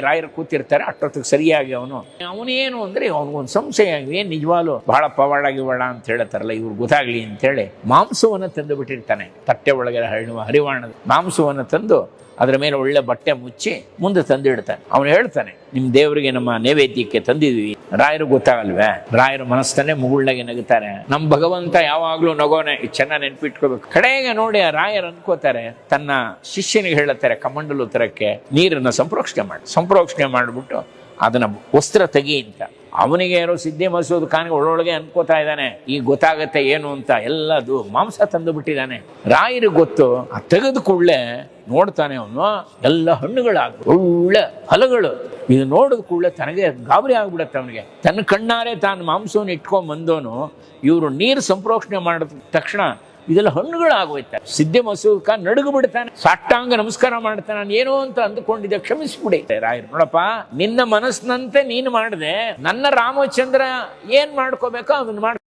ರಾಯರು ಕೂತಿರ್ತಾರೆ. ಅಷ್ಟೊತ್ತಿಗೆ ಸರಿಯಾಗಿ ಅವನೇನು ಅಂದ್ರೆ ಅವನಿಗೊಂದು ಸಂಶಯ, ಏನ್ ನಿಜವಾಲು ಬಹಳ ಪವಾಡ ಗಿವಾಡ ಅಂತ ಹೇಳ್ತಾರಲ್ಲ, ಇವ್ರು ಗೊತ್ತಾಗ್ಲಿ ಅಂತೇಳಿ ಮಾಂಸವನ್ನು ತಂದು ಬಿಟ್ಟಿರ್ತಾನೆ. ತಟ್ಟೆ ಒಳಗೆ ಹರಿವಾಣದ ಮಾಂಸವನ್ನು ತಂದು ಅದರ ಮೇಲೆ ಒಳ್ಳೆ ಬಟ್ಟೆ ಮುಚ್ಚಿ ಮುಂದೆ ತಂದಿಡ್ತಾನೆ. ಅವನು ಹೇಳ್ತಾನೆ, ನಿಮ್ ದೇವರಿಗೆ ನಮ್ಮ ನೈವೇದ್ಯಕ್ಕೆ ತಂದಿದ್ವಿ. ರಾಯರು ಗೊತ್ತಾಗಲ್ವೇ? ರಾಯರು ಮನಸ್ಸನ್ನೇ ಮುಗುಳ್ನಾಗೆ ನಗುತ್ತಾರೆ. ನಮ್ ಭಗವಂತ ಯಾವಾಗ್ಲೂ ನಗೋನೆ, ಚೆನ್ನಾಗಿ ನೆನ್ಪಿಟ್ಕೋಬೇಕು. ಕಡೆಗೆ ನೋಡಿ ಆ ರಾಯರು ಅನ್ಕೋತಾರೆ, ತನ್ನ ಶಿಷ್ಯನಿಗೆ ಹೇಳುತ್ತಾರೆ ಕಮಂಡಲು ತರಕ್ಕೆ ನೀರನ್ನ ಸಂಪ್ರೋಕ್ಷಣೆ ಮಾಡಿಬಿಟ್ಟು ಅದನ್ನ ವಸ್ತ್ರ ತೆಗಿ ಅಂತ. ಅವನಿಗೆ ಯಾರೋ ಸಿದ್ಧಿ ಮಸೂದ್ ಖಾನ್ಗೆ ಒಳೊಳಗೆ ಅನ್ಕೋತಾ ಇದ್ದಾನೆ, ಈಗ ಗೊತ್ತಾಗತ್ತೆ ಏನು ಅಂತ. ಎಲ್ಲದು ಮಾಂಸ ತಂದು ಬಿಟ್ಟಿದ್ದಾನೆ. ರಾಯರಿಗೆ ಗೊತ್ತು. ಆ ತೆಗೆದ ಕೂಡಲೇ ನೋಡ್ತಾನೆ ಅವನು, ಎಲ್ಲ ಹಣ್ಣುಗಳಾಗ ಒಳ್ಳೆ ಫಲಗಳು. ಇದು ನೋಡಿದ ಕೂಡಲೇ ತನಗೆ ಗಾಬರಿ ಆಗ್ಬಿಡತ್ತೆ ಅವನಿಗೆ. ತನ್ನ ಕಣ್ಣಾರೆ ತಾನು ಮಾಂಸವನ್ನು ಇಟ್ಕೊಂಡ್ ಬಂದವನು ಇವರು ನೀರು ಸಂಪ್ರೋಕ್ಷಣೆ ಮಾಡಿದ ತಕ್ಷಣ ಇದೆಲ್ಲ ಹಣ್ಣುಗಳಾಗೋಯ್ತಾರೆ. ಸಿದ್ಧಿ ಮಸೂದ್ ಖಾನ್ ನಡುಗು ಬಿಡ್ತಾನೆ, ಸಾಷ್ಟಾಂಗ ನಮಸ್ಕಾರ ಮಾಡ್ತಾನೆ. ನಾನು ಏನೋ ಅಂತ ಅಂದುಕೊಂಡಿದ್ದೆ, ಕ್ಷಮಿಸ್ಬಿಡಿ. ರಾಯರು, ನೋಡಪ್ಪ, ನಿನ್ನ ಮನಸ್ಸಿನಂತೆ ನೀನು ಮಾಡಿದೆ, ನನ್ನ ರಾಮಚಂದ್ರ ಏನ್ ಮಾಡ್ಕೋಬೇಕೋ ಅದನ್ನ